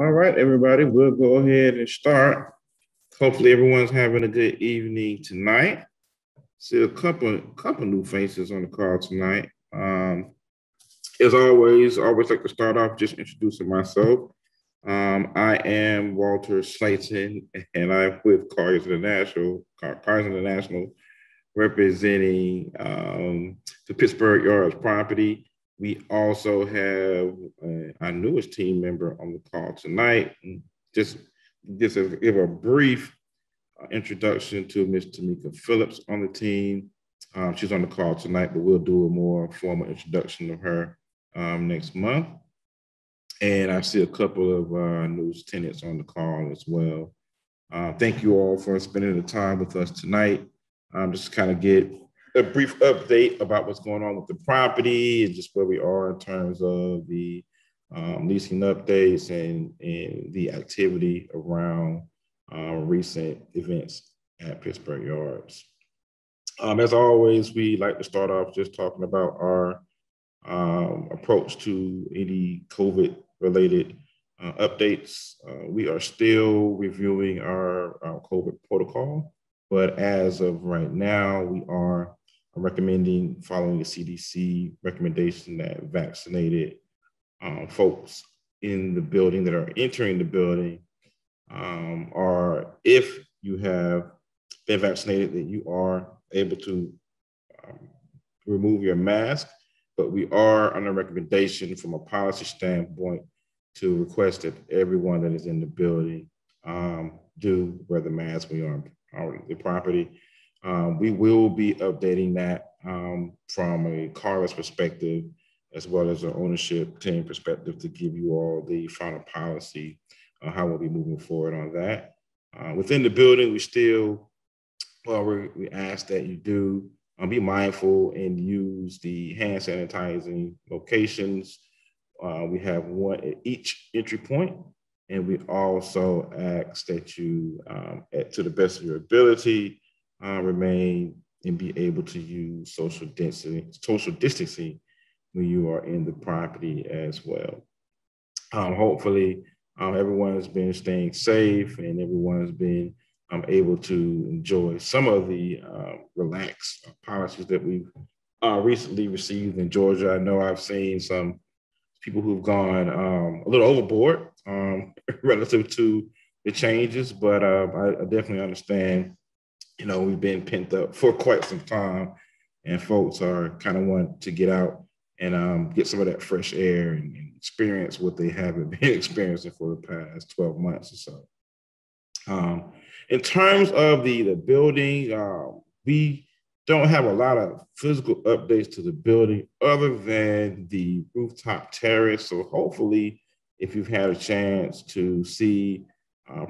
All right, everybody, we'll go ahead and start. Hopefully everyone's having a good evening tonight. See a couple new faces on the call tonight. As always like to start off just introducing myself. I am Walter Slaton, and I'm with Colliers International, representing the Pittsburgh Yards property. We also have our newest team member on the call tonight. Just to give a brief introduction to Ms. Tamika Phillips on the team. She's on the call tonight, but we'll do a more formal introduction of her next month. And I see a couple of new tenants on the call as well. Thank you all for spending the time with us tonight. Just kind of get a brief update about what's going on with the property and just where we are in terms of the leasing updates and the activity around recent events at Pittsburgh Yards. As always, we like to start off just talking about our approach to any COVID-related updates. We are still reviewing our COVID protocol, but as of right now, we are recommending following the CDC recommendation that vaccinated folks in the building that are entering the building or if you have been vaccinated, that you are able to remove your mask, but we are on a recommendation from a policy standpoint to request that everyone that is in the building do wear the mask when you're on the property. We will be updating that from a Colliers perspective, as well as an ownership team perspective, to give you all the final policy how we'll be moving forward on that. Within the building, we ask that you do be mindful and use the hand sanitizing locations. We have one at each entry point, and we also ask that you, to the best of your ability, remain and be able to use social distancing when you are in the property as well. Hopefully, everyone has been staying safe and everyone has been able to enjoy some of the relaxed policies that we've recently received in Georgia. I know I've seen some people who've gone a little overboard relative to the changes, but I definitely understand, we've been pent up for quite some time and folks are kind of want to get out and get some of that fresh air and experience what they haven't been experiencing for the past 12 months or so. In terms of the building, we don't have a lot of physical updates to the building other than the rooftop terrace. So hopefully, if you've had a chance to see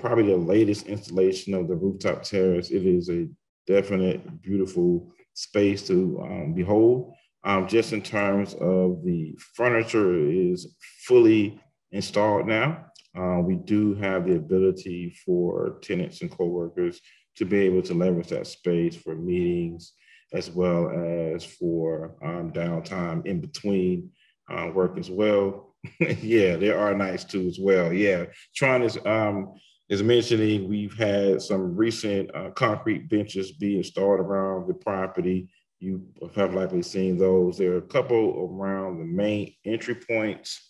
probably the latest installation of the rooftop terrace, it is a definite, beautiful space to behold. Just in terms of the furniture is fully installed now. We do have the ability for tenants and coworkers to be able to leverage that space for meetings as well as for downtime in between work as well. Yeah, there are nights too as well. Yeah, Tron is mentioning we've had some recent concrete benches be installed around the property. You have likely seen those. There are a couple around the main entry points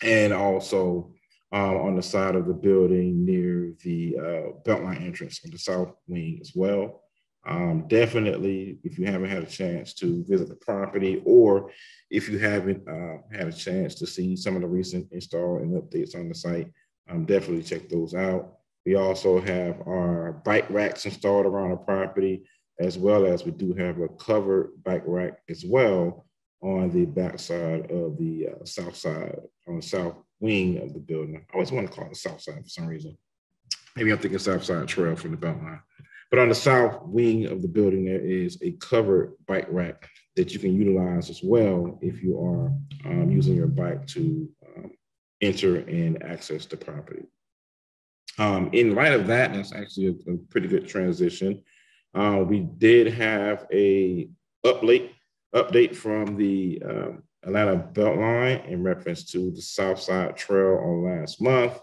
and also on the side of the building near the Beltline entrance on the south wing as well. Definitely, if you haven't had a chance to visit the property or if you haven't had a chance to see some of the recent install and updates on the site, definitely check those out. We also have our bike racks installed around the property, as well as we do have a covered bike rack as well on the back side of the south side, on the south wing of the building. I always want to call it the south side for some reason. Maybe I'm thinking south side trail from the Beltline. But on the south wing of the building, there is a covered bike rack that you can utilize as well if you are using your bike to enter and access the property. In light of that, that's actually a pretty good transition. We did have a update from the Atlanta Beltline in reference to the South Side Trail on last month.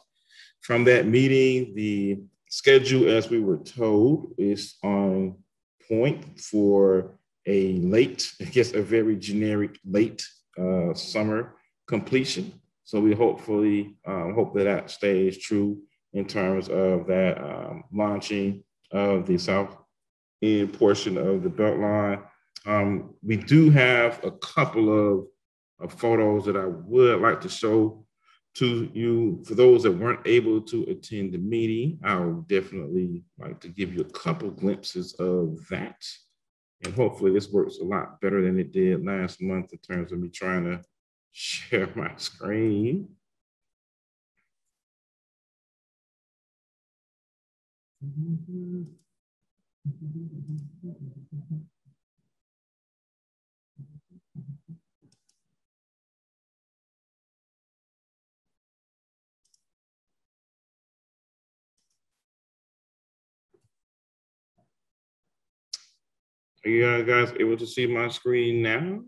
From that meeting, the schedule, as we were told, is on point for a late, I guess a very generic late summer completion. So we hopefully hope that that stays true in terms of that launching of the south end portion of the Beltline. We do have a couple of photos that I would like to show to you. For those that weren't able to attend the meeting, I would definitely like to give you a couple glimpses of that. And hopefully this works a lot better than it did last month in terms of me trying to share my screen. Are you guys able to see my screen now?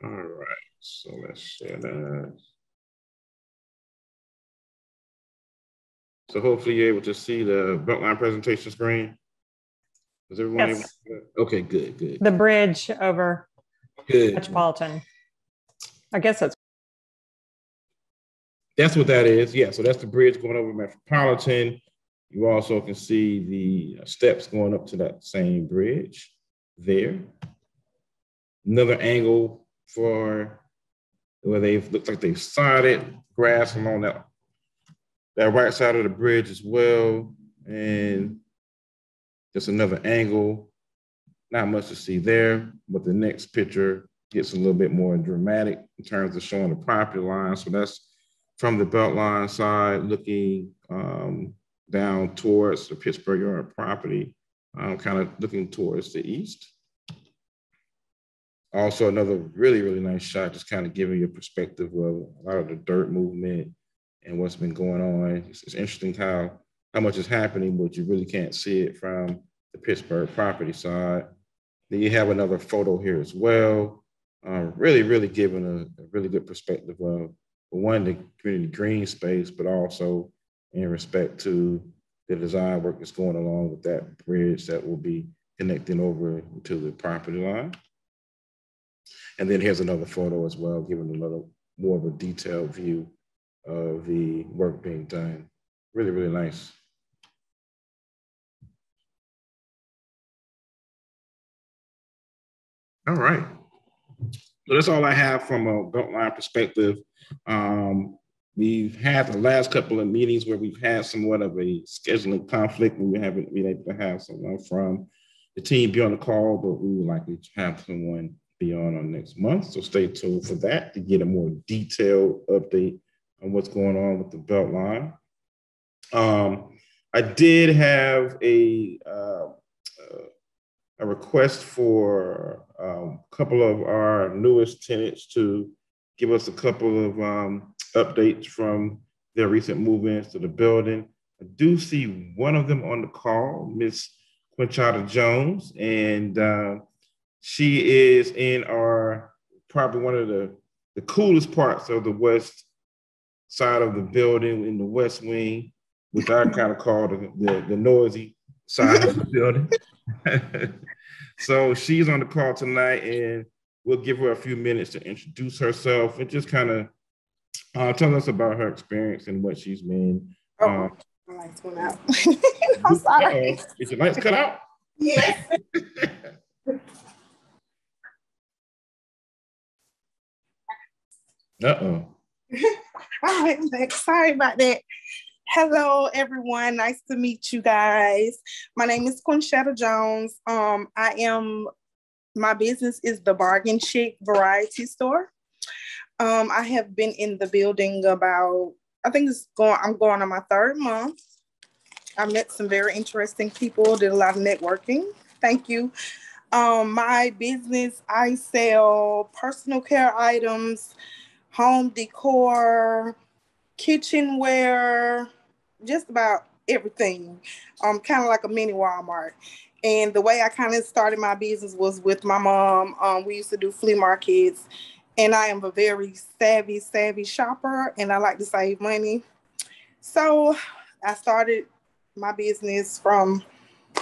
All right, so let's share that. So hopefully you're able to see the Beltline presentation screen. Is everyone able to see that? Okay, good, good. The bridge over good. Metropolitan. I guess that's what that is. Yeah, so that's the bridge going over Metropolitan. You also can see the steps going up to that same bridge there. Another angle for where they've looked like they've sodded grass along that right side of the bridge as well. And just another angle. Not much to see there, but the next picture gets a little bit more dramatic in terms of showing the property line. So that's from the Beltline side looking down towards the Pittsburgh Yard property, kind of looking towards the east. Also, another really, really nice shot, just kind of giving you a perspective of a lot of the dirt movement and what's been going on. It's interesting how much is happening, but you really can't see it from the Pittsburgh property side. Then you have another photo here as well, really, really giving a really good perspective of, one, the community green space, but also in respect to the design work that's going along with that bridge that will be connecting over to the property line. And then here's another photo as well, giving another more of a detailed view of the work being done. Really, really nice. All right. So that's all I have from a Beltline perspective. We've had the last couple of meetings where we've had somewhat of a scheduling conflict, and we haven't been able to have someone from the team be on the call, but we would likely have someone be on next month. So stay tuned for that to get a more detailed update on what's going on with the Beltline. I did have a request for a couple of our newest tenants to give us a couple of updates from their recent move-ins to the building. I do see one of them on the call, Miss Conchata Jones, and she is in probably one of the coolest parts of the west side of the building, in the west wing, which I kind of call the noisy side of the building. So she's on the call tonight, and we'll give her a few minutes to introduce herself and just kind of tell us about her experience and what she's been. My lights went out. I'm sorry. Did your lights cut out? Yes. Uh-oh. All right, sorry about that. Hello, everyone. Nice to meet you guys. My name is Conchata Jones. My business is the Bargain Chic Variety Store. I have been in the building about, I'm going on my third month. I met some very interesting people, did a lot of networking. Thank you. My business, I sell personal care items, home decor, kitchenware, just about everything. Kind of like a mini Walmart. And the way I kind of started my business was with my mom. We used to do flea markets, and I am a very savvy shopper, and I like to save money. So I started my business from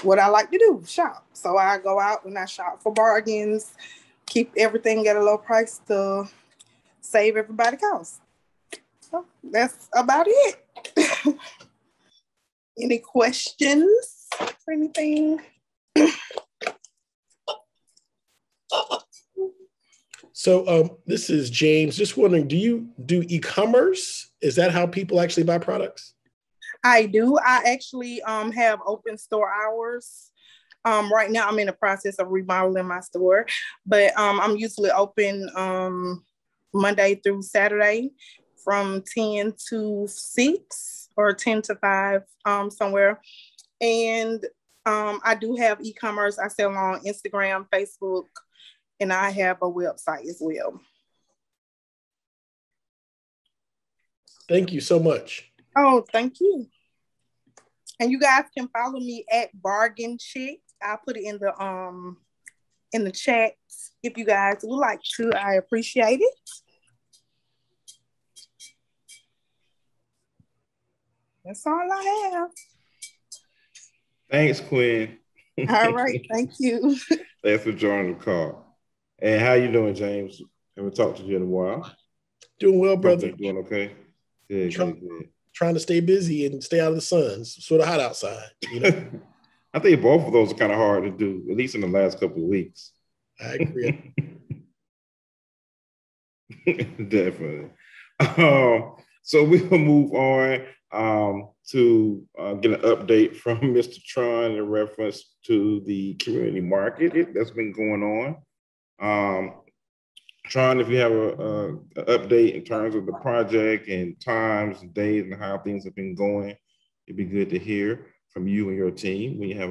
what I like to do, shop. So I go out and I shop for bargains, keep everything at a low price to save everybody costs. So that's about it. Any questions or anything? So this is James. Just wondering, do you do e-commerce? Is that how people actually buy products? I do. I actually have open store hours. Right now I'm in the process of remodeling my store, but I'm usually open Monday through Saturday from 10 to 6 or 10 to 5 somewhere. And I do have e-commerce. I sell on Instagram, Facebook, and I have a website as well. Thank you so much. Oh, thank you. And you guys can follow me at Bargain Chick. I'll put it in the chat if you guys would like to. I appreciate it. That's all I have. Thanks, Quinn. All right, thank you. Thanks for joining the call. And how you doing, James? Haven't talked to you in a while. Doing well, brother. Doing okay? Good. Trying to stay busy and stay out of the sun. It's sort of hot outside, you know? I think both of those are kind of hard to do, at least in the last couple of weeks. I agree. Definitely. So we'll move on to get an update from Mr. Tron in reference to the community market that's been going on. Tron, if you have an update in terms of the project and times and days and how things have been going, it'd be good to hear from you and your team when you have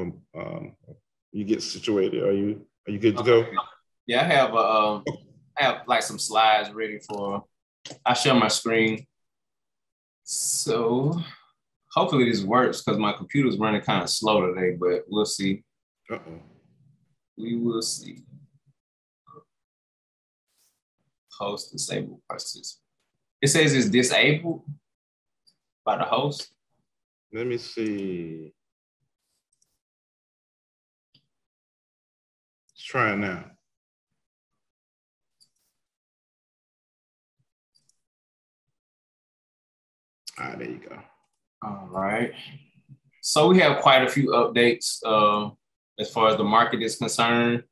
you get situated. Are you good to go? Yeah, I have like some slides ready for. I share my screen, so hopefully this works because my computer's running kind of slow today, but we'll see. We will see. Host disabled participant. It says it's disabled by the host. Let me see. Let's try it now. All right, there you go. All right. So we have quite a few updates as far as the market is concerned.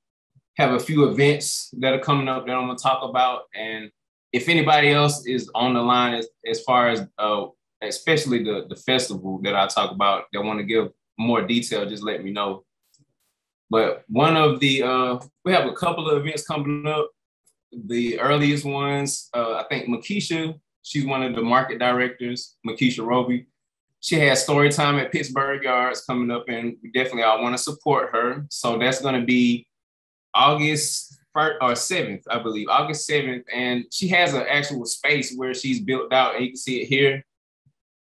Have a few events that are coming up that I'm going to talk about. And if anybody else is on the line as far as especially the festival that I talk about, that want to give more detail, just let me know. But one of the, we have a couple of events coming up. The earliest ones, I think Makisha, she's one of the market directors, Makisha Roby. She has story time at Pittsburgh Yards coming up, and we definitely all want to support her. So that's going to be August 1st or 7th, I believe, August 7th. And she has an actual space where she's built out, and you can see it here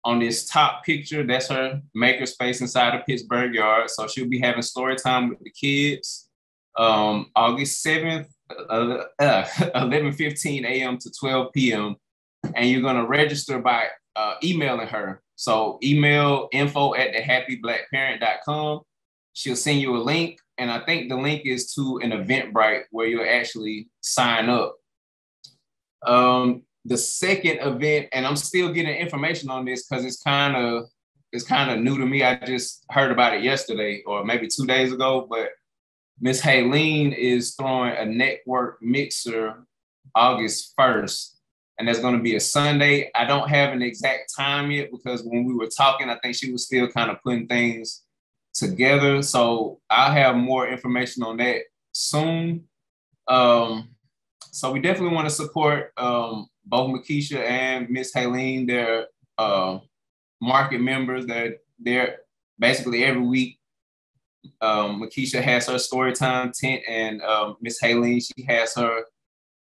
on this top picture. That's her maker space inside of Pittsburgh Yard. So she'll be having story time with the kids August 7th, 11:15 a.m. to 12 p.m. And you're going to register by emailing her. So email info@thehappyblackparent.com. She'll send you a link. And I think the link is to an Eventbrite where you'll actually sign up. The second event, and I'm still getting information on this because it's kind of new to me. I just heard about it yesterday or maybe 2 days ago, but Miss Haleen is throwing a network mixer August 1st. And that's going to be a Sunday. I don't have an exact time yet because when we were talking, I think she was still kind of putting things together. So I'll have more information on that soon. So we definitely want to support both Makisha and Miss Haleen. They're market members. They're basically every week. Makisha has her storytime tent, and Miss Haleen, she has her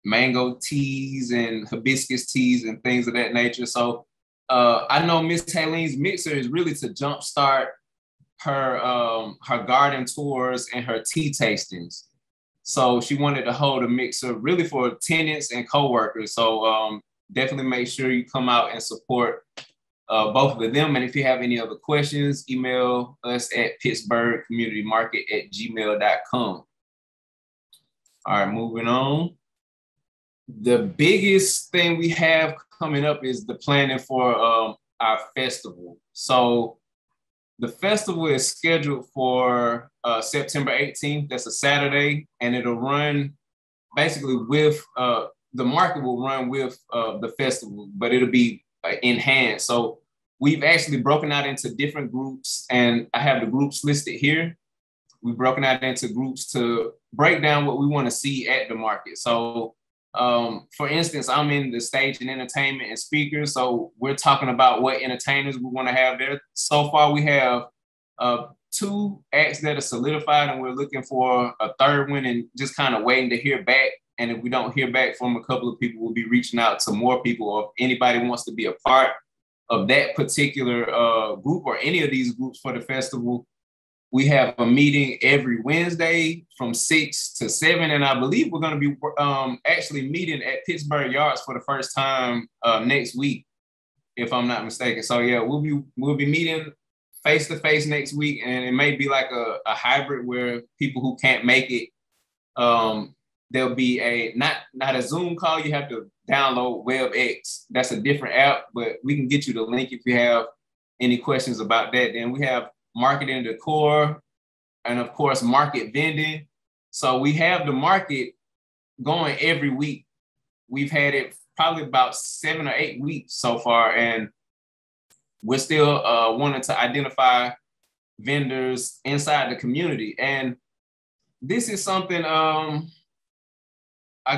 mango teas and hibiscus teas and things of that nature. So I know Miss Haleen's mixer is really to jumpstart her garden tours and her tea tastings. So she wanted to hold a mixer really for tenants and coworkers. So definitely make sure you come out and support both of them. And if you have any other questions, email us at pittsburghcommunitymarket@gmail.com. All right, moving on. The biggest thing we have coming up is the planning for our festival. So the festival is scheduled for September 18th. That's a Saturday, and it'll run basically with, the market will run with the festival, but it'll be enhanced. So we've actually broken out into different groups, and I have the groups listed here. We've broken out into groups to break down what we want to see at the market. So for instance, I'm in the stage and entertainment and speakers. So we're talking about what entertainers we want to have there. So far, we have 2 acts that are solidified, and we're looking for a third one and just kind of waiting to hear back. And if we don't hear back from a couple of people, we'll be reaching out to more people. Or if anybody wants to be a part of that particular group or any of these groups for the festival, we have a meeting every Wednesday from 6 to 7. And I believe we're going to be actually meeting at Pittsburgh Yards for the first time next week, if I'm not mistaken. So yeah, we'll be meeting face-to-face next week. And it may be like a hybrid where people who can't make it, there'll be not a Zoom call. You have to download WebEx. That's a different app, but we can get you the link if you have any questions about that. Then we have marketing and decor, and of course, market vending. So we have the market going every week. We've had it probably about 7 or 8 weeks so far, and we're still wanting to identify vendors inside the community. And this is something, I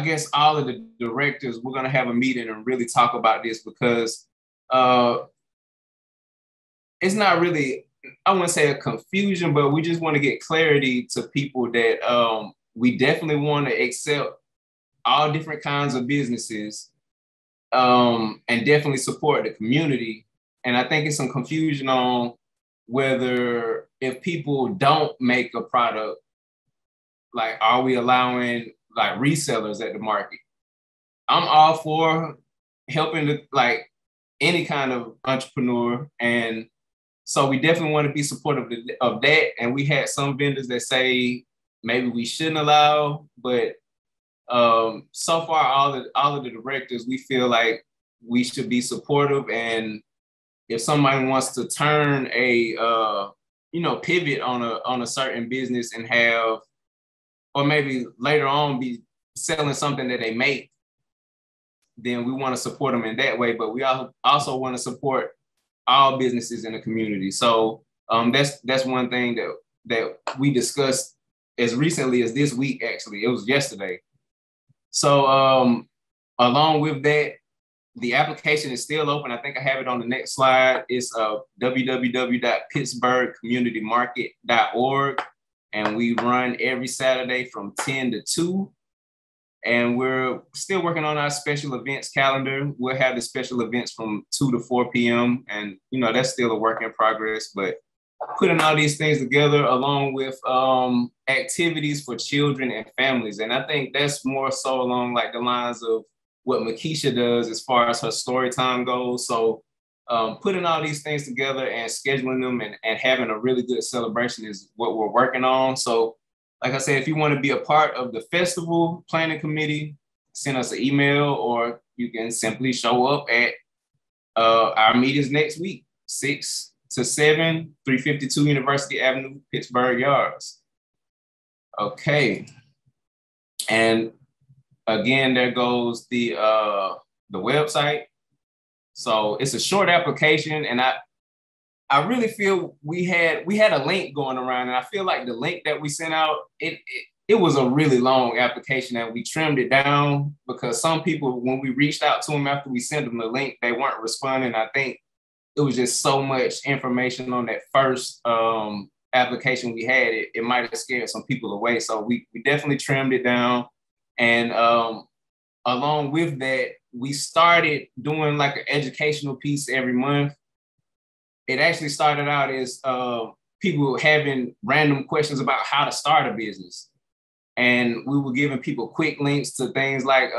guess all of the directors, we're gonna have a meeting and really talk about this, because it's not really, I wouldn't say a confusion, but we just want to get clarity to people that we definitely want to accept all different kinds of businesses and definitely support the community. And I think it's some confusion on whether if people don't make a product, like, are we allowing like resellers at the market? I'm all for helping the, like, any kind of entrepreneur. And so we definitely want to be supportive of that. And we had some vendors that say maybe we shouldn't allow, but so far all of the directors, we feel like we should be supportive. And if somebody wants to turn a pivot on a certain business and have, or maybe later on be selling something that they make, then we want to support them in that way. But we also want to support all businesses in the community. So that's one thing that we discussed as recently as this week. Actually, it was yesterday. So along with that, the application is still open. I think I have it on the next slide. It's www.pittsburghcommunitymarket.org, and we run every Saturday from 10 to 2. And we're still working on our special events calendar. We'll have the special events from 2 to 4 p.m. And, that's still a work in progress, but putting all these things together along with activities for children and families. And I think that's more so along like the lines of what Makisha does as far as her story time goes. So putting all these things together and scheduling them and having a really good celebration is what we're working on. So like I said, if you want to be a part of the festival planning committee, send us an email, or you can simply show up at our meetings next week, 6 to 7, 352 University Avenue, Pittsburgh Yards. Okay. And again, there goes the website. So it's a short application, and I really feel we had a link going around, and I feel like the link that we sent out, it was a really long application, and we trimmed it down because some people, when we reached out to them after we sent them the link, they weren't responding. I think it was just so much information on that first application we had. It might have scared some people away. So we definitely trimmed it down. And along with that, we started doing like an educational piece every month. It actually started out as people having random questions about how to start a business. and we were giving people quick links to things like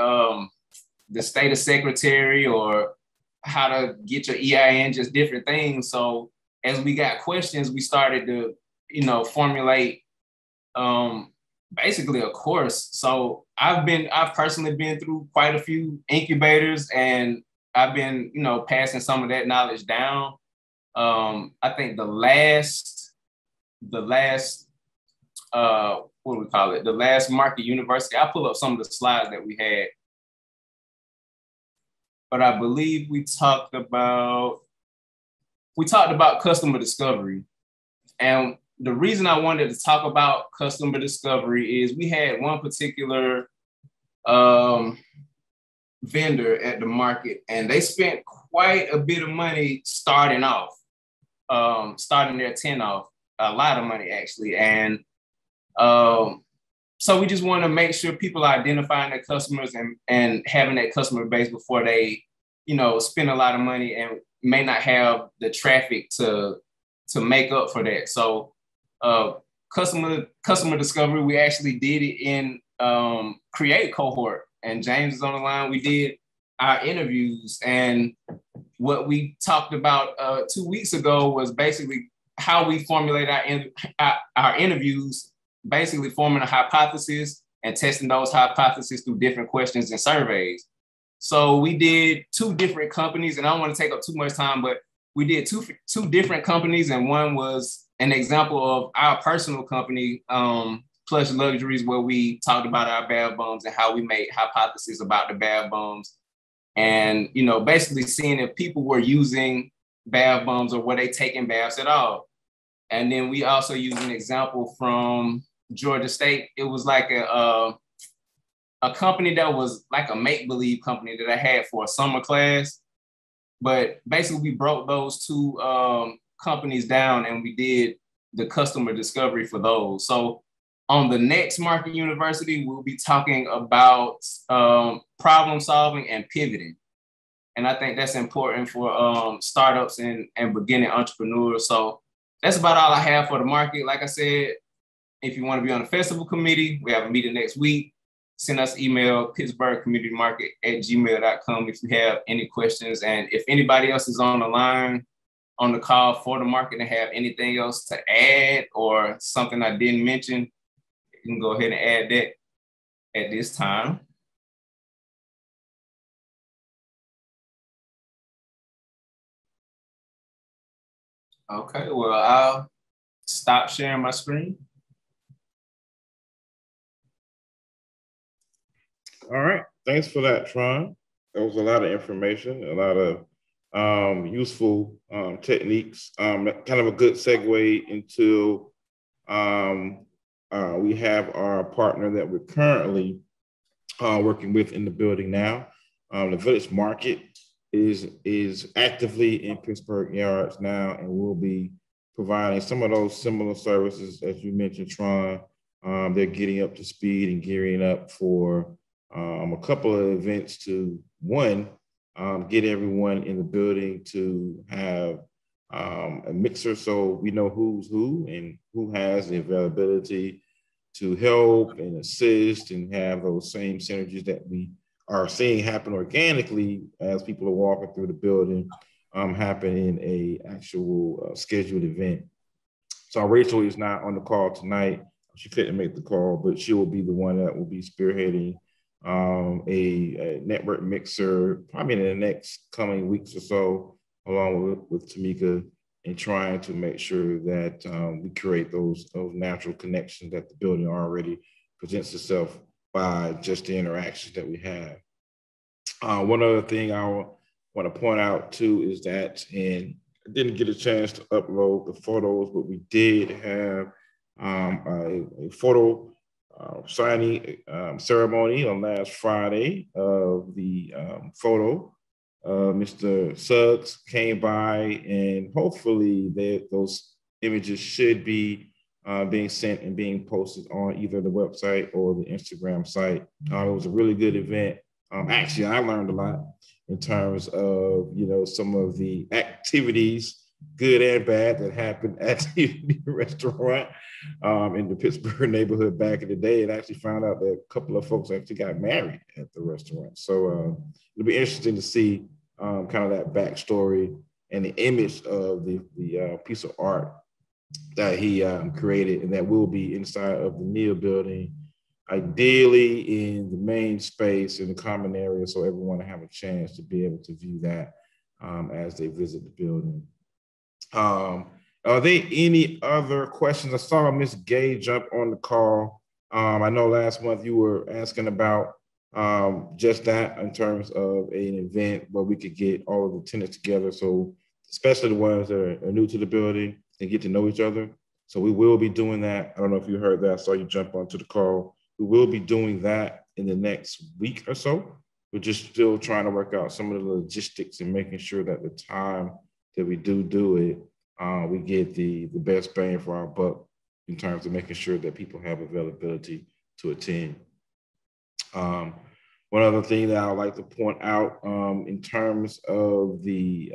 the state of secretary or how to get your EIN, just different things. So as we got questions, we started to, formulate basically a course. So I've personally been through quite a few incubators, and I've been, passing some of that knowledge down. I think the last the last market university, I'll pull up some of the slides that we had. But I believe we talked about customer discovery. And the reason I wanted to talk about customer discovery is we had one particular vendor at the market, and they spent quite a bit of money starting their tent off, a lot of money actually. And so we just want to make sure people are identifying their customers and having that customer base before they, spend a lot of money and may not have the traffic to make up for that. So customer discovery, we actually did it in Create cohort, and James is on the line. We did our interviews, and what we talked about 2 weeks ago was basically how we formulate our interviews, basically forming a hypothesis and testing those hypotheses through different questions and surveys. So we did 2 different companies, and I don't want to take up too much time, but we did two different companies, and one was an example of our personal company, Plush Luxuries, where we talked about our bath bombs and how we made hypotheses about the bath bombs, and basically seeing if people were using bath bombs or were they taking baths at all. And then we also used an example from Georgia State. It was like a company that was like a make-believe company that I had for a summer class. But basically we broke those 2 companies down, and we did the customer discovery for those. So on the next Market University, we'll be talking about problem solving and pivoting. And I think that's important for startups and beginning entrepreneurs. So that's about all I have for the market. Like I said, if you want to be on the festival committee, we have a meeting next week. Send us email, pittsburghcommunitymarket@gmail.com if you have any questions. And if anybody else is on the line, on the call for the market, and have anything else to add or something I didn't mention, you can go ahead and add that at this time. Okay, well, I'll stop sharing my screen. All right, thanks for that, Tron. That was a lot of information, a lot of useful techniques. Kind of a good segue into we have our partner that we're currently working with in the building now. The Village Market is actively in Pittsburgh Yards now, and we'll be providing some of those similar services as you mentioned, Tron. They're getting up to speed and gearing up for a couple of events to, one, get everyone in the building to have a mixer so we know who's who and who has the availability to help and assist and have those same synergies that we are seeing happen organically as people are walking through the building, happen in a actual scheduled event. So Rachel is not on the call tonight. She couldn't make the call, but she will be the one that will be spearheading a network mixer probably in the next coming weeks or so, along with Tamika, and trying to make sure that we create those natural connections that the building already presents itself by just the interactions that we have. One other thing I want to point out too is that, and I didn't get a chance to upload the photos, but we did have a photo signing ceremony on last Friday of the photo. Mr. Suggs came by, and hopefully those images should be being sent and being posted on either the website or the Instagram site. It was a really good event. Actually, I learned a lot in terms of some of the activities good and bad, that happened at the restaurant in the Pittsburgh neighborhood back in the day, and actually found out that a couple of folks actually got married at the restaurant. So it'll be interesting to see kind of that backstory and the image of the piece of art that he created, and that will be inside of the Neal building, ideally in the main space in the common area, so everyone will have a chance to be able to view that as they visit the building. Are there any other questions? I saw Miss Gay jump on the call. I know last month you were asking about just that in terms of an event where we could get all of the tenants together. So especially the ones that are new to the building and get to know each other. So we will be doing that. I don't know if you heard that. I saw you jump onto the call. We will be doing that in the next week or so. We're just still trying to work out some of the logistics and making sure that the time that we do it, we get the best bang for our buck in terms of making sure that people have availability to attend. One other thing that I would like to point out in terms of the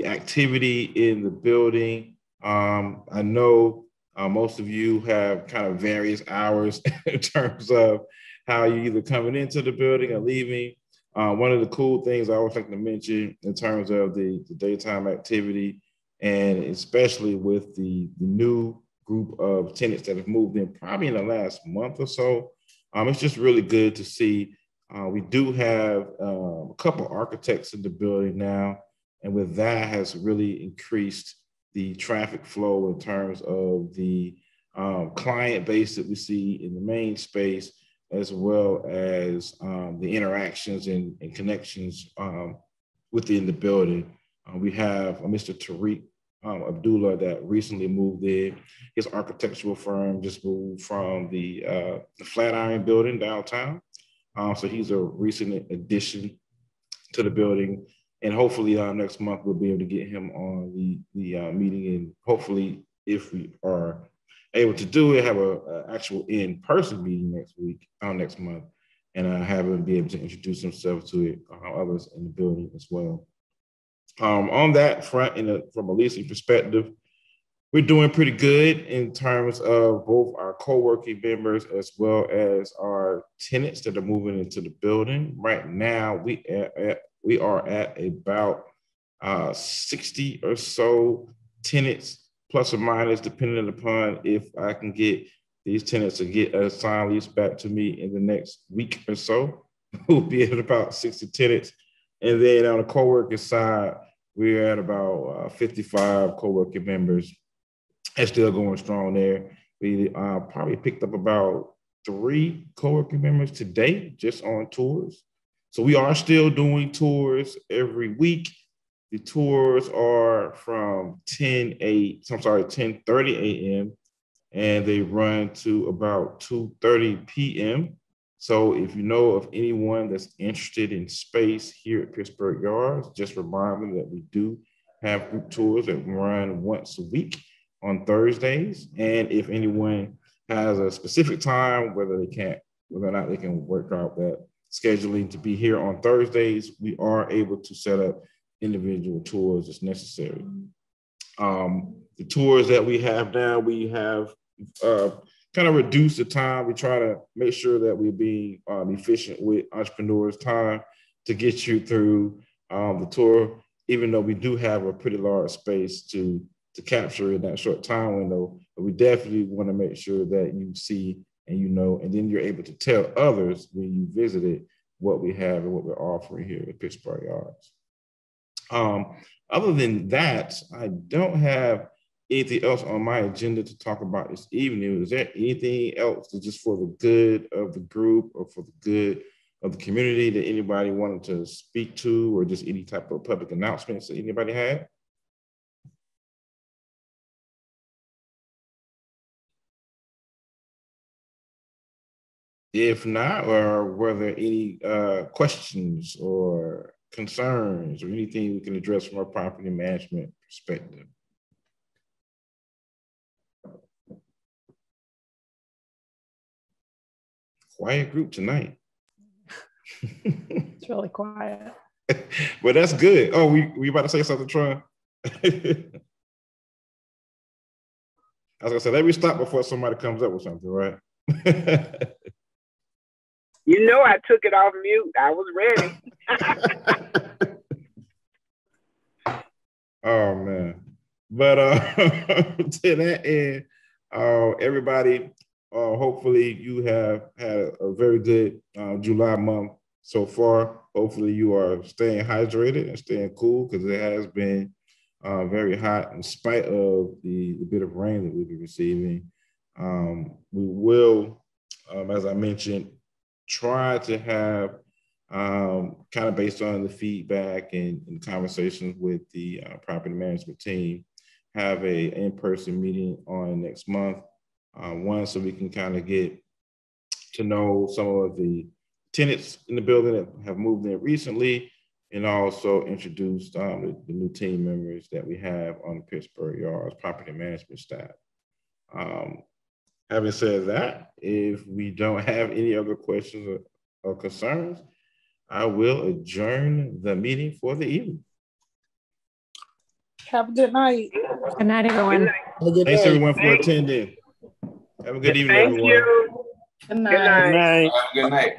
activity in the building, I know most of you have kind of various hours in terms of how you either coming into the building or leaving. One of the cool things I always like to mention in terms of the daytime activity, and especially with the new group of tenants that have moved in probably in the last month or so, it's just really good to see. We do have a couple architects in the building now, and with that has really increased the traffic flow in terms of the client base that we see in the main space, as well as the interactions and connections within the building. We have Mr. Tariq Abdullah that recently moved in. His architectural firm just moved from the Flatiron building downtown. So he's a recent addition to the building. And hopefully next month we'll be able to get him on the meeting, and hopefully if we are able to do it, have a actual in-person meeting next month, and have him be able to introduce himself to others in the building as well. On that front, from a leasing perspective, we're doing pretty good in terms of both our co-working members as well as our tenants that are moving into the building. Right now, we are at about 60 or so tenants, plus or minus, depending upon if I can get these tenants to get a signed lease back to me in the next week or so. We'll be at about 60 tenants. And then on the co-working side, we're at about 55 co-working members, and still going strong there. We probably picked up about 3 co-working members today just on tours. So we are still doing tours every week. The tours are from 10:30 a.m. and they run to about 2:30 p.m. So if you know of anyone that's interested in space here at Pittsburgh Yards, just remind them that we do have group tours that run once a week on Thursdays. And if anyone has a specific time, whether or not they can work out that scheduling to be here on Thursdays, we are able to set up individual tours as necessary. The tours that we have now, we have kind of reduced the time. We try to make sure that we're being efficient with entrepreneurs' time to get you through the tour, even though we do have a pretty large space to capture in that short time window. But we definitely want to make sure that you see and you know, and then you're able to tell others when you visit it what we have and what we're offering here at Pittsburgh Yards. Other than that, I don't have anything else on my agenda to talk about this evening. Is there anything else that's just for the good of the group or for the good of the community that anybody wanted to speak to, or just any type of public announcements that anybody had? If not, or were there any questions or concerns or anything we can address from a property management perspective? Quiet group tonight. It's really quiet. But that's good. Oh, we about to say something, Troy? I was gonna say, let me stop before somebody comes up with something, right? You know, I took it off mute. I was ready. Oh man. But to that end, everybody, hopefully you have had a very good July month so far. Hopefully you are staying hydrated and staying cool, because it has been very hot in spite of the bit of rain that we've been receiving. We will, as I mentioned, try to have kind of based on the feedback and conversations with the property management team, have a in-person meeting on next month. One, so we can kind of get to know some of the tenants in the building that have moved in recently, and also introduce the new team members that we have on the Pittsburgh Yards property management staff. Having said that, if we don't have any other questions or concerns, I will adjourn the meeting for the evening. Have a good night. Good night, everyone. Thanks everyone for attending. Have a good evening, everyone. You. Good night. Good night. Have a good night.